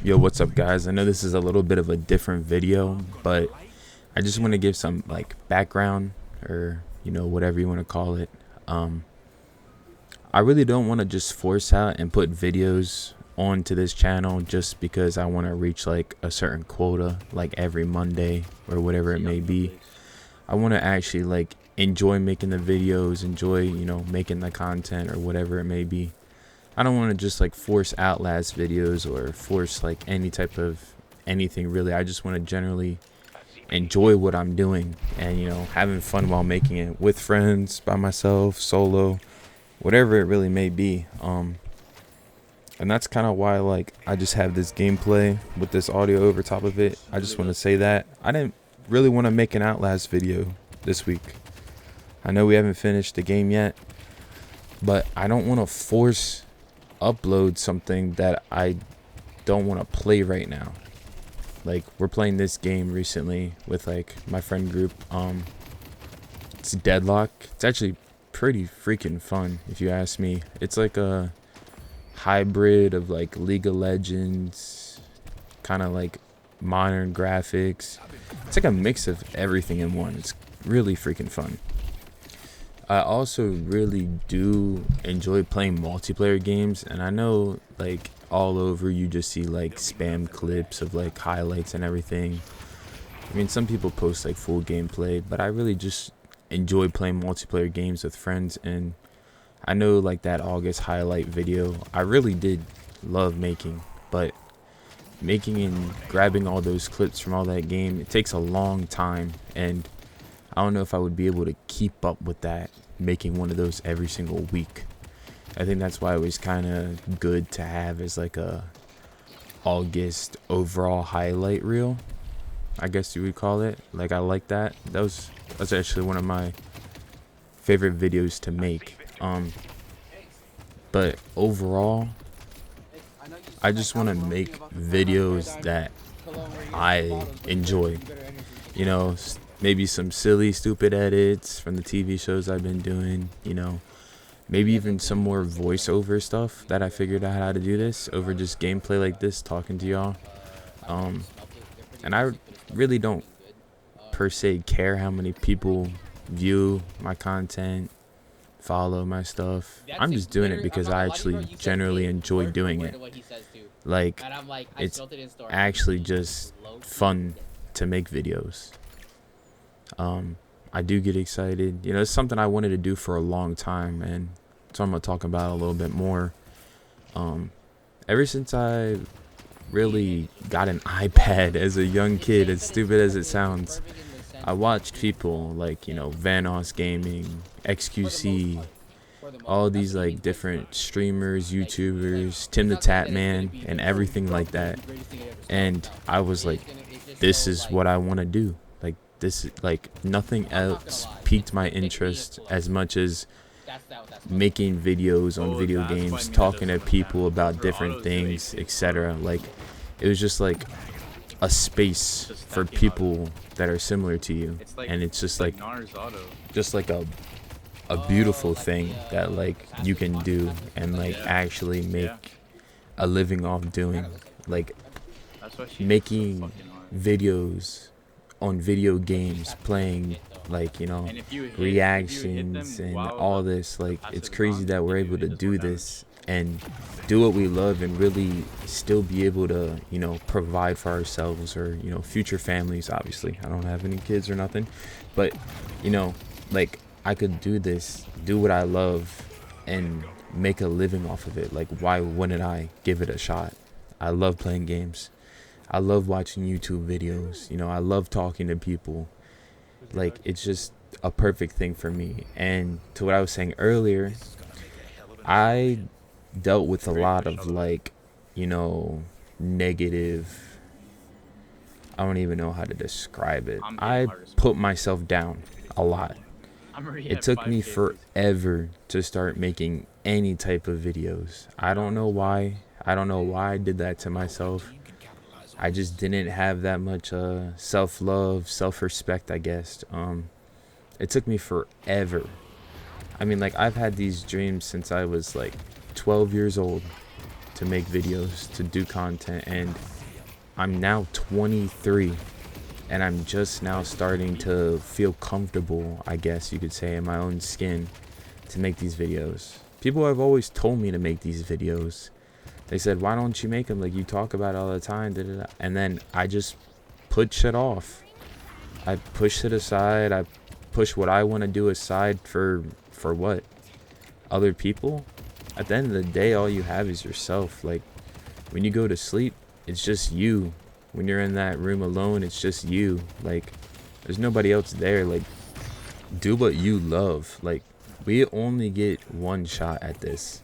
Yo, what's up, guys? I know this is a little bit of a different video, but I just want to give some like background, or whatever you want to call it. um I really don't want to just force out and put videos onto this channel just because I want to reach like a certain quota, like every Monday or whatever it may be. I want to actually like enjoy making the videos, enjoy making the content or whatever it may be. I don't want to just like force Outlast videos or force like any type of anything really. I just want to generally enjoy what I'm doing and having fun while making it, with friends, by myself, solo, whatever it really may be. And that's kind of why like I just have this gameplay with this audio over top of it. I just want to say that I didn't really want to make an Outlast video this week. I know we haven't finished the game yet, but I don't want to force upload something that I don't want to play right now. Like, we're playing this game recently with like my friend group. It's Deadlock. It's actually pretty freaking fun if you ask me. It's like a hybrid of like League of Legends, kind of like modern graphics. It's like a mix of everything in one. It's really freaking fun. I also really do enjoy playing multiplayer games, and I know like all over you just see like spam clips of like highlights and everything. I mean, some people post like full gameplay, but I really just enjoy playing multiplayer games with friends. And I know like that August highlight video I really did love making, but making and grabbing all those clips from all that game, it takes a long time, and I don't know if I would be able to keep up with that, making one of those every single week. I think that's why it was kind of good to have as like a August overall highlight reel, I guess you would call it. Like, I like that. That's actually one of my favorite videos to make. But overall, I just want to make videos that I enjoy. Maybe some silly, stupid edits from the TV shows I've been doing, maybe even some more voiceover stuff that I figured out how to do this over just gameplay like this, talking to y'all. And I really don't per se care how many people view my content, follow my stuff. I'm just doing it because I actually generally enjoy doing it. Like, it's actually just fun to make videos. I do get excited. It's something I wanted to do for a long time, and so I'm gonna talk about it a little bit more. Ever since I really got an iPad as a young kid, as stupid as it sounds, I watched people like Vanos Gaming, XQC, all these like different streamers, YouTubers, Tim the Tap Man, and everything like that. And I was like, this is what I want to do. Like, this, like, nothing else piqued my interest as much as making videos on video games, talking to people about different things, etc. Like, it was just like a space for people that are similar to you, and it's just like a beautiful thing that like you can do and like actually make a living off doing. Like, making videos on video games, playing like reactions and all this. Like, it's crazy that we're able to do this and do what we love and really still be able to provide for ourselves, or future families. Obviously I don't have any kids or nothing, but like, I could do this, do what I love, and make a living off of it. Like, why wouldn't I give it a shot? I love playing games. I love watching YouTube videos. I love talking to people. Like, it's just a perfect thing for me. And to what I was saying earlier, I dealt with a lot of like, negative, I don't even know how to describe it. I put myself down a lot. It took me forever to start making any type of videos. I don't know why. I don't know why I did that to myself. I just didn't have that much self-love, self-respect, I guess. It took me forever. I mean, like, I've had these dreams since I was like 12 years old. to make videos, to do content, and I'm now 23, and I'm just now starting to feel comfortable, I guess you could say, in my own skin to make these videos. People have always told me to make these videos. They said, why don't you make them? Like, you talk about it all the time. Da, da, da. And then I just put shit off. I push it aside. I push what I want to do aside for what? Other people? At the end of the day, all you have is yourself. Like, when you go to sleep, it's just you. When you're in that room alone, it's just you. Like, there's nobody else there. Like, do what you love. Like, we only get one shot at this.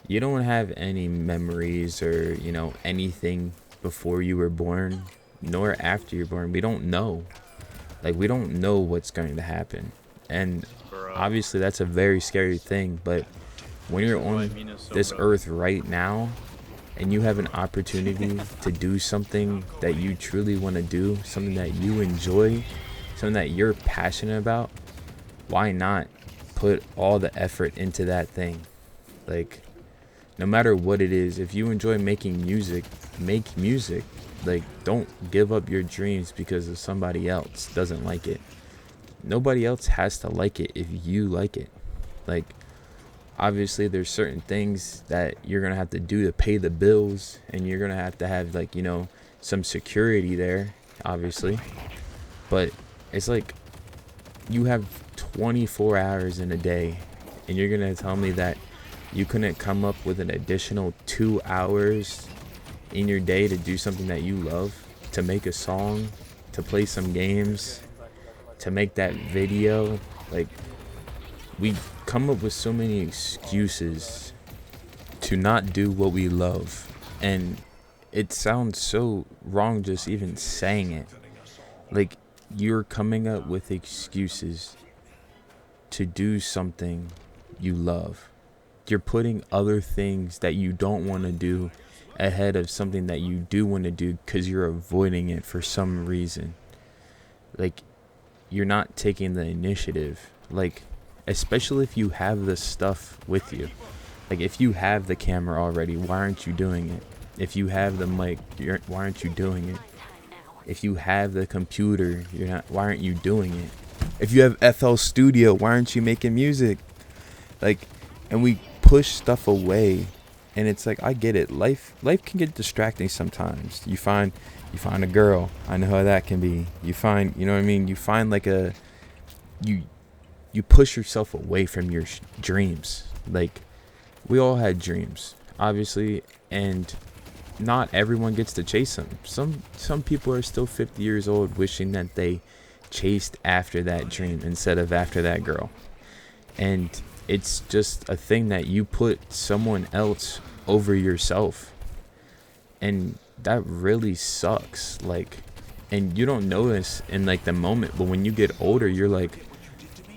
You don't have any memories or, you know, anything before you were born, nor after you're born. We don't know. Like, we don't know what's going to happen. And obviously that's a very scary thing, but when you're on this earth right now and you have an opportunity to do something that you truly want to do, something that you enjoy, something that you're passionate about, why not put all the effort into that thing? Like, no matter what it is, if you enjoy making music, make music. Like, don't give up your dreams because of somebody else doesn't like it. Nobody else has to like it if you like it. Like, obviously there's certain things that you're gonna have to do to pay the bills, and you're gonna have to have, like, you know, some security there, obviously. But it's like, you have 24 hours in a day, and you're gonna tell me that you couldn't come up with an additional 2 hours in your day to do something that you love, to make a song, to play some games, to make that video? Like, we come up with so many excuses to not do what we love, and it sounds so wrong just even saying it. Like, you're coming up with excuses to do something you love. You're putting other things that you don't want to do ahead of something that you do want to do because you're avoiding it for some reason. Like, you're not taking the initiative. Like, especially if you have the stuff with you. Like, if you have the camera already, why aren't you doing it? If you have the mic, why aren't you doing it? If you have the computer, why aren't you doing it? If you have FL Studio, why aren't you making music? Like, and we push stuff away, and it's like, I get it. Life can get distracting sometimes. You find a girl. I know how that can be. You find, you know what I mean? You find like you push yourself away from your dreams. Like, we all had dreams, obviously, and not everyone gets to chase them. Some people are still 50 years old wishing that they chased after that dream instead of after that girl. And it's just a thing that you put someone else over yourself, and that really sucks. Like, and you don't notice in like the moment, but when you get older, you're like,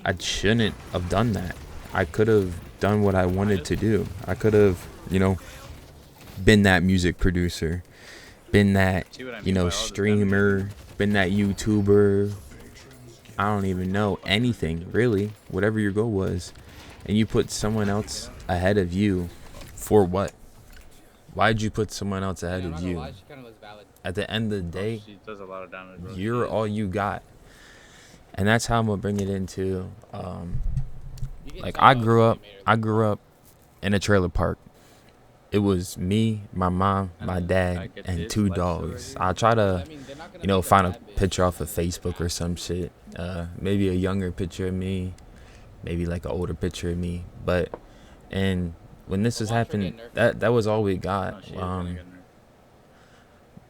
I shouldn't have done that. I could have done what I wanted to do. I could have, you know, been that music producer, been that, you know, streamer, been that YouTuber. I don't even know, anything really, whatever your goal was. And you put someone else ahead of you for what? Why'd you put someone else ahead of you? At the end of the day, you're all you got. And that's how I'm gonna bring it into like, I grew up in a trailer park. It was me, my mom, my dad, and 2 dogs. I'll try to, you know, find a picture off of Facebook or some shit. Maybe a younger picture of me, maybe like an older picture of me. But, and when this was happening, that was all we got.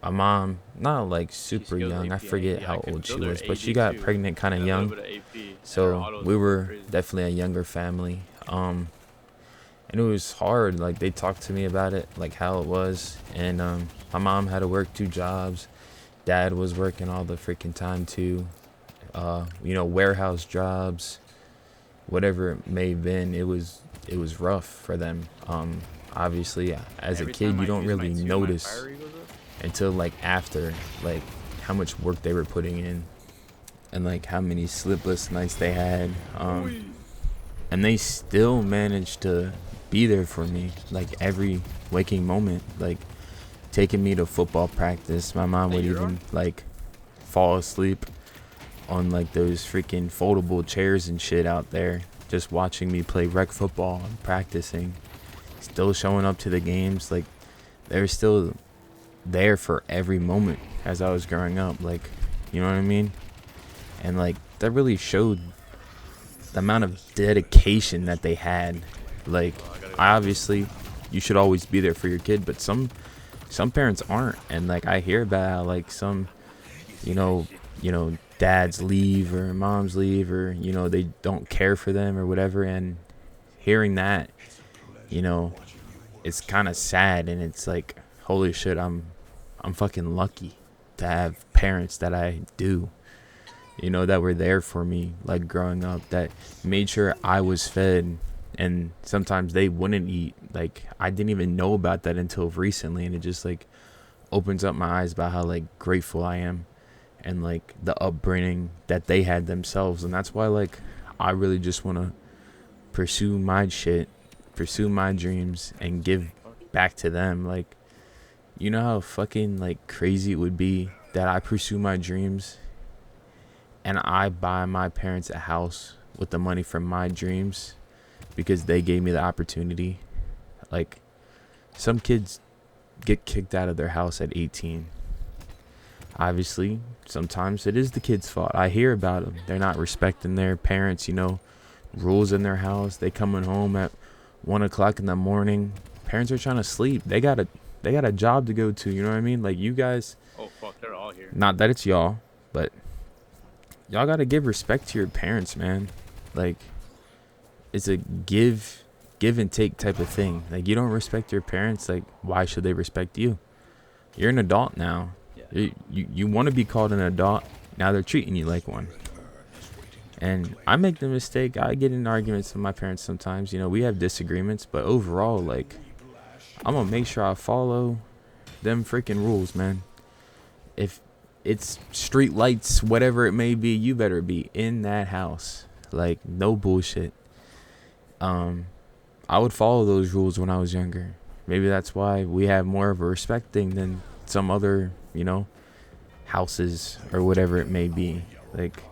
My mom, not like super young, I forget how old she was, but she got pregnant kind of young. So we were definitely a younger family. And it was hard. Like, they talked to me about it, like how it was. And my mom had to work 2 jobs. Dad was working all the freaking time too. You know, warehouse jobs, whatever it may have been. It was rough for them. Obviously, as a kid, you don't really notice until like after, like, how much work they were putting in, and like how many sleepless nights they had. And they still managed to be there for me, like every waking moment, like taking me to football practice. My mom would even like fall asleep on like those freaking foldable chairs and shit out there, just watching me play rec football and practicing, still showing up to the games. Like they're still there for every moment as I was growing up, like, you know what I mean? And like that really showed the amount of dedication that they had. Like obviously you should always be there for your kid, but some parents aren't. And like I hear about how like some, you know, dads leave or moms leave, or they don't care for them or whatever. And hearing that, it's kind of sad. And it's like, holy shit, I'm fucking lucky to have parents that I do, that were there for me, like growing up, that made sure I was fed. And sometimes they wouldn't eat. Like I didn't even know about that until recently, and it just like opens up my eyes about how like grateful I am, and like the upbringing that they had themselves. And that's why like I really just want to pursue my shit, pursue my dreams, and give back to them. Like, you know how fucking like crazy it would be that I pursue my dreams and I buy my parents a house with the money from my dreams because they gave me the opportunity. Like some kids get kicked out of their house at 18. Obviously, sometimes it is the kid's fault. I hear about them. They're not respecting their parents, rules in their house. They coming home at 1 o'clock in the morning. Parents are trying to sleep. They got a job to go to. You know what I mean? Like you guys. Oh fuck, they're all here. Not that it's y'all, but y'all gotta give respect to your parents, man. Like it's a give and take type of thing. Like you don't respect your parents, like why should they respect you? You're an adult now. Yeah. You want to be called an adult. Now they're treating you like one. And I make the mistake. I get in arguments with my parents sometimes. We have disagreements, but overall, like, I'm gonna make sure I follow them freaking rules, man. If it's street lights, whatever it may be, you better be in that house. Like, no bullshit. I would follow those rules when I was younger. Maybe that's why we have more of a respect thing than some other, houses or whatever it may be. Like,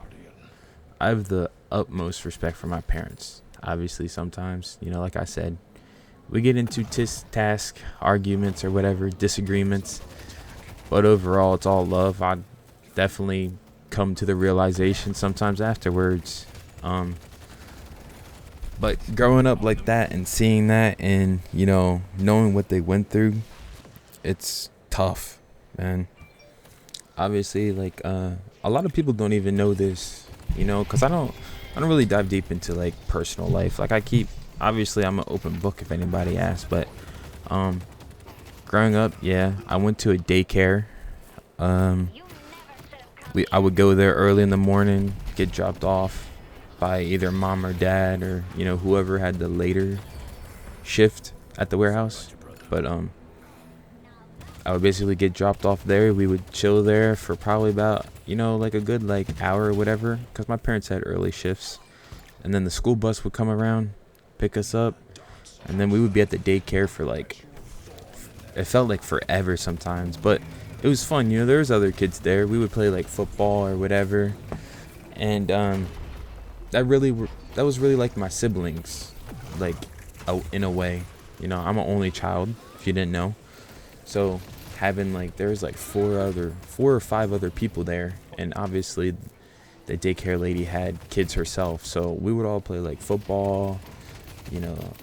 I have the utmost respect for my parents. Obviously, sometimes, like I said, we get into task arguments or whatever, disagreements. But overall, it's all love. I definitely come to the realization sometimes afterwards. But growing up like that and seeing that and, knowing what they went through, it's tough, man. Obviously, like, a lot of people don't even know this, because I don't really dive deep into, like, personal life. Like, obviously, I'm an open book if anybody asks, but, growing up, yeah, I went to a daycare. I would go there early in the morning, get dropped off by either mom or dad or whoever had the later shift at the warehouse. But I would basically get dropped off there. We would chill there for probably about like a good like hour or whatever, because my parents had early shifts. And then the school bus would come around, pick us up, and then we would be at the daycare for like, it felt like forever sometimes, but it was fun. There was other kids there. We would play like football or whatever, and that was really like my siblings, like in a way. I'm an only child, if you didn't know. So having like, there was like 4 or 5 other people there, and obviously the daycare lady had kids herself. So we would all play like football,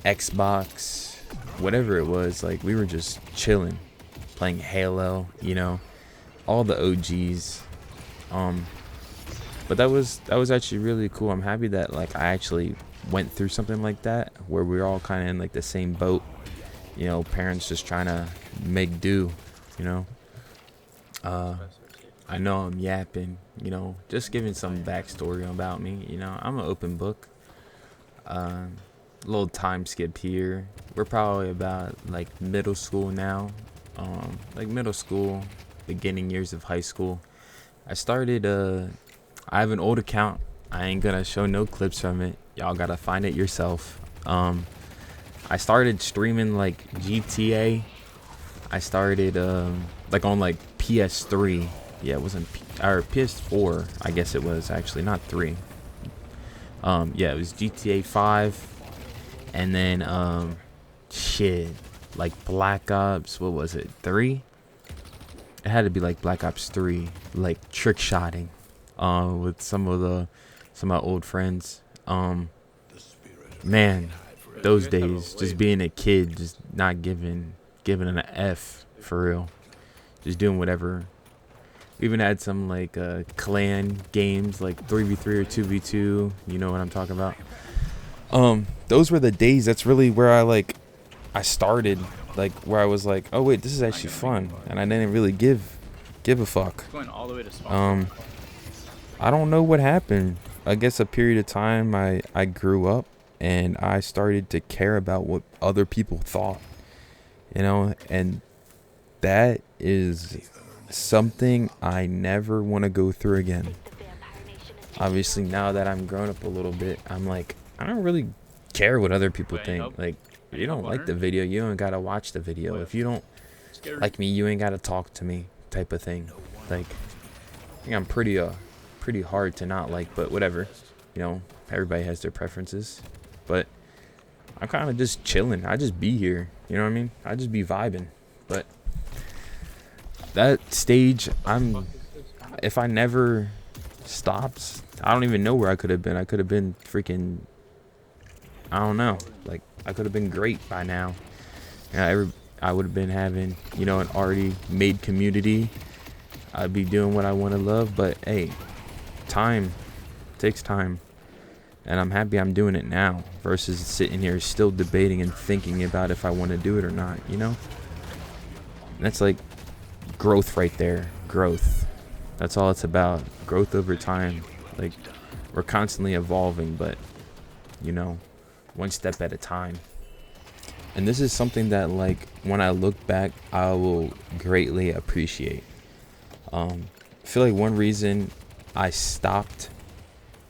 Xbox, whatever it was. Like we were just chilling, playing Halo, all the OGs. But that was actually really cool. I'm happy that like I actually went through something like that where we're all kind of in like the same boat. Parents just trying to make do. I know I'm yapping. Just giving some backstory about me. I'm an open book. Little time skip here. We're probably about like middle school now. Like middle school, beginning years of high school. I started I have an old account. I ain't gonna show no clips from it. Y'all gotta find it yourself. I I started streaming like GTA. I started like on like PS3. Yeah, it wasn't or PS4. I guess it was actually not 3. Yeah, it was GTA 5, and then shit, like Black Ops. What was it? 3? It had to be like Black Ops 3, like trick shotting, with some of my old friends. Man, those days, just being a kid, just not giving an F for real, just doing whatever. We even had some like clan games, like 3v3 or 2v2. You know what I'm talking about? Those were the days. That's really where I started, like where I was like, oh wait, this is actually fun, and I didn't really give a fuck. I don't know what happened. I guess a period of time I grew up and I started to care about what other people thought, and that is something I never want to go through again. Obviously, now that I'm grown up a little bit, I'm like, I don't really care what other people think. Like, if you don't like the video, you don't gotta watch the video. If you don't like me, you ain't gotta talk to me, type of thing. Like, I think I'm pretty hard to not like, but whatever. Everybody has their preferences. But I'm kind of just chilling. I just be here. You know what I mean? I just be vibing. But that stage, if I never stopped, I don't even know where I could have been. I could have been freaking, I don't know. Like, I could have been great by now. I would have been having, an already made community. I'd be doing what I want to love. But hey, time takes time. And I'm happy I'm doing it now versus sitting here still debating and thinking about if I want to do it or not, That's like growth right there. Growth. That's all it's about. Growth over time. Like, we're constantly evolving, but, one step at a time. And this is something that, like, when I look back, I will greatly appreciate. I feel like one reason I stopped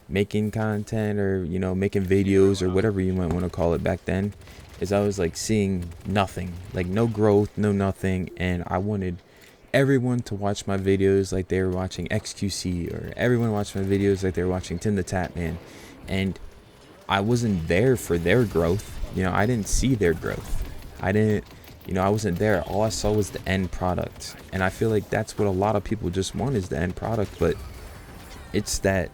making content or making videos or whatever you might want to call it back then is I was like seeing nothing, like no growth, no nothing, and I wanted everyone to watch my videos like they were watching XQC, or everyone watched my videos like they were watching Tim the Tap Man, and I wasn't there for their growth. I didn't see their growth. I wasn't there. All I saw was the end product, and I feel like that's what a lot of people just want, is the end product. But it's that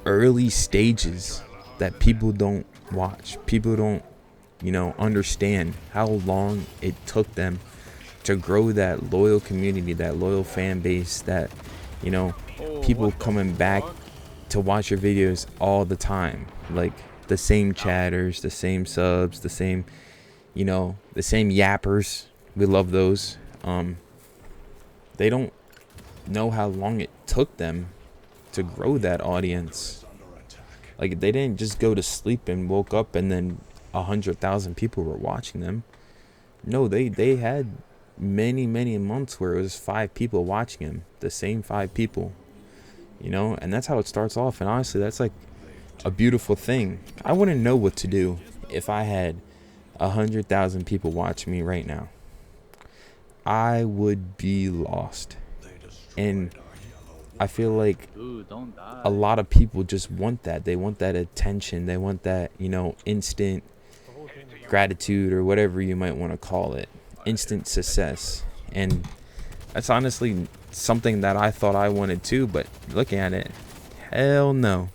early stages that people don't watch. People don't understand how long it took them to grow that loyal community, that loyal fan base, that people coming back to watch your videos all the time, like the same chatters, the same subs, the same the same yappers. We love those. They don't know how long it took them to grow that audience. Like, they didn't just go to sleep and woke up and then 100,000 people were watching them. No, they had many months where it was 5 people watching him, the same 5 people, and that's how it starts off. And honestly, that's like a beautiful thing. I wouldn't know what to do if I had 100,000 people watching me right now. I would be lost. And I feel like a lot of people just want that. They want that attention. They want that, instant gratitude, or whatever you might want to call it. Instant success. And that's honestly something that I thought I wanted too, but looking at it, hell no.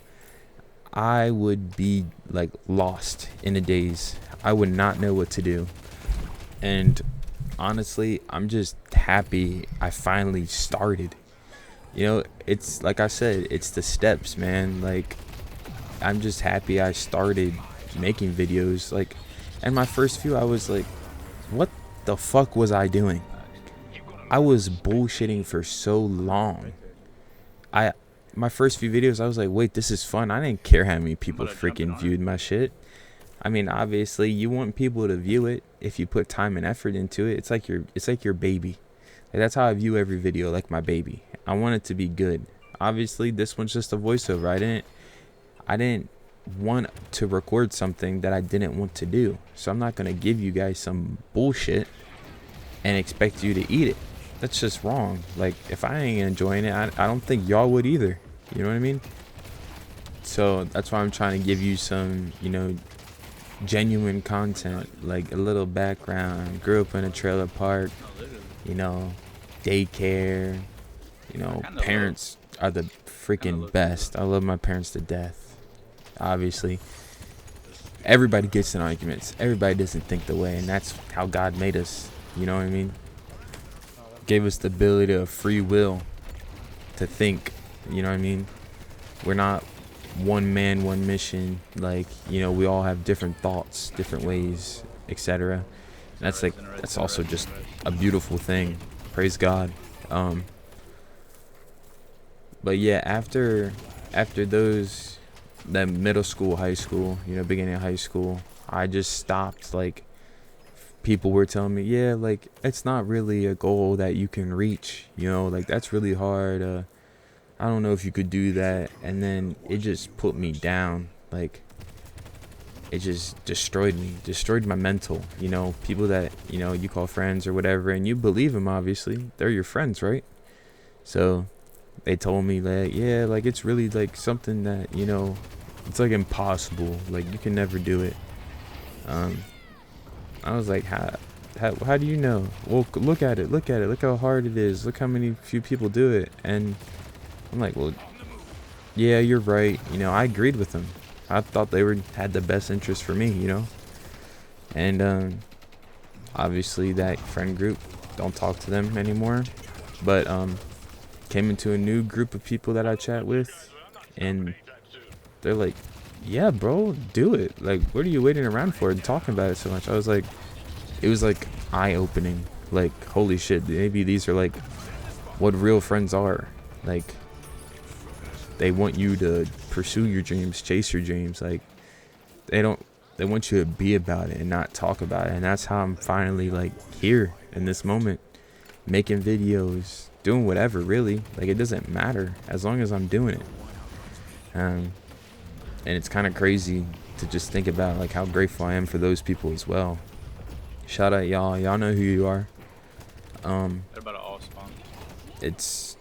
I would be like lost in a daze. I would not know what to do. And honestly, I'm just happy I finally started. It's like I said, it's the steps, man. Like, I'm just happy I started making videos. Like, and my first few, I was like, what the fuck was I doing? I was bullshitting for so long. My first few videos, I was like, wait, this is fun. I didn't care how many people freaking viewed my shit. I mean, obviously, you want people to view it if you put time and effort into it. It's like your baby. Like, that's how I view every video, like my baby. I want it to be good. Obviously, this one's just a voiceover. I didn't want to record something that I didn't want to do. So I'm not going to give you guys some bullshit and expect you to eat it. That's just wrong. Like, if I ain't enjoying it, I don't think y'all would either. You know what I mean? So that's why I'm trying to give you some, genuine content, like a little background. Grew up in a trailer park, daycare, parents are the freaking best. I love my parents to death. Obviously, everybody gets in arguments. Everybody doesn't think the way, and that's how God made us. You know what I mean? Gave us the ability of free will to think. You know what I mean? We're not one man, one mission. Like, we all have different thoughts, different ways, etc. That's also just a beautiful thing. Praise God. But yeah, after that middle school, high school, beginning of high school, I just stopped. Like, people were telling me, yeah, like, it's not really a goal that you can reach, like, that's really hard. I don't know if you could do that. And then it just put me down. Like, it just destroyed my mental. People that, you call friends or whatever, and you believe them, obviously. They're your friends, right? So they told me that, yeah, like, it's really, like, something that, it's, like, impossible. Like, you can never do it. I was like, how do you know? Well, look at it. Look how hard it is. Look how few people do it. And I'm like, well, yeah, you're right. I agreed with them. I thought they had the best interest for me, And obviously that friend group, don't talk to them anymore. But came into a new group of people that I chat with, and they're like, yeah, bro, do it. Like, what are you waiting around for and talking about it so much? I was like, it was like eye-opening. Like, holy shit, maybe these are like what real friends are. Like, they want you to pursue your dreams, chase your dreams. Like, they want you to be about it and not talk about it. And that's how I'm finally, like, here in this moment, making videos, doing whatever, really. Like, it doesn't matter as long as I'm doing it. And it's kind of crazy to just think about, like, how grateful I am for those people as well. Shout out y'all. Y'all know who you are. It's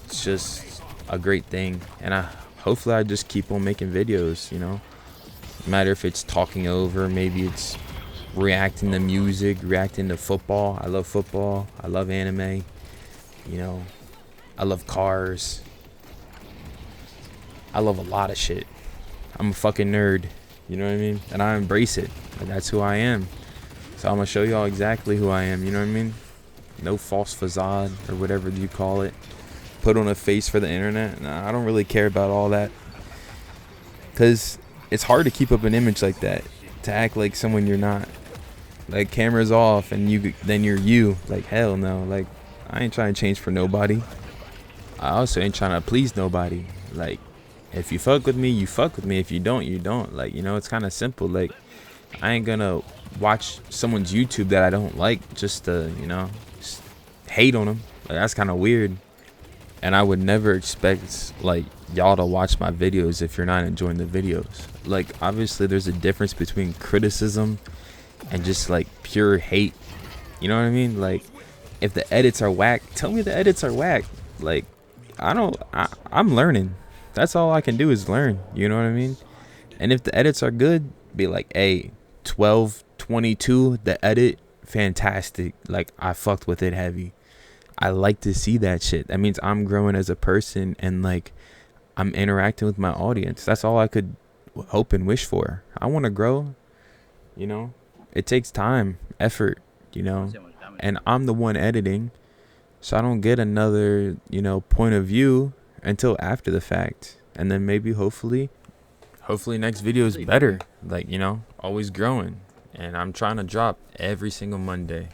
just a great thing, and hopefully I just keep on making videos. No matter if it's talking over, maybe it's reacting to music, reacting to football. I love football. I love anime. I love cars. I love a lot of shit. I'm a fucking nerd. You know what I mean? And I embrace it. And that's who I am. So I'm gonna show y'all exactly who I am. You know what I mean? No false facade or whatever you call it. Put on a face for the internet. Nah, I don't really care about all that. Cause it's hard to keep up an image like that. To act like someone you're not. Like, camera's off and then you're you. Like, hell no. Like, I ain't trying to change for nobody. I also ain't trying to please nobody. Like, if you fuck with me, you fuck with me. If you don't, you don't. Like, it's kind of simple. Like, I ain't gonna watch someone's YouTube that I don't like just to, just hate on them. Like, that's kind of weird. And I would never expect, like, y'all to watch my videos if you're not enjoying the videos. Like, obviously there's a difference between criticism and just, like, pure hate. You know what I mean? Like, if the edits are whack, tell me the edits are whack. Like, I'm learning. That's all I can do is learn. You know what I mean? And if the edits are good, be like, hey, 12:22, the edit, fantastic. Like, I fucked with it heavy. I like to see that shit. That means I'm growing as a person, and, like, I'm interacting with my audience. That's all I could hope and wish for. I want to grow. It takes time, effort, and I'm the one editing, so I don't get another, point of view until after the fact. And then maybe hopefully next video is better. Like, always growing. And I'm trying to drop every single Monday.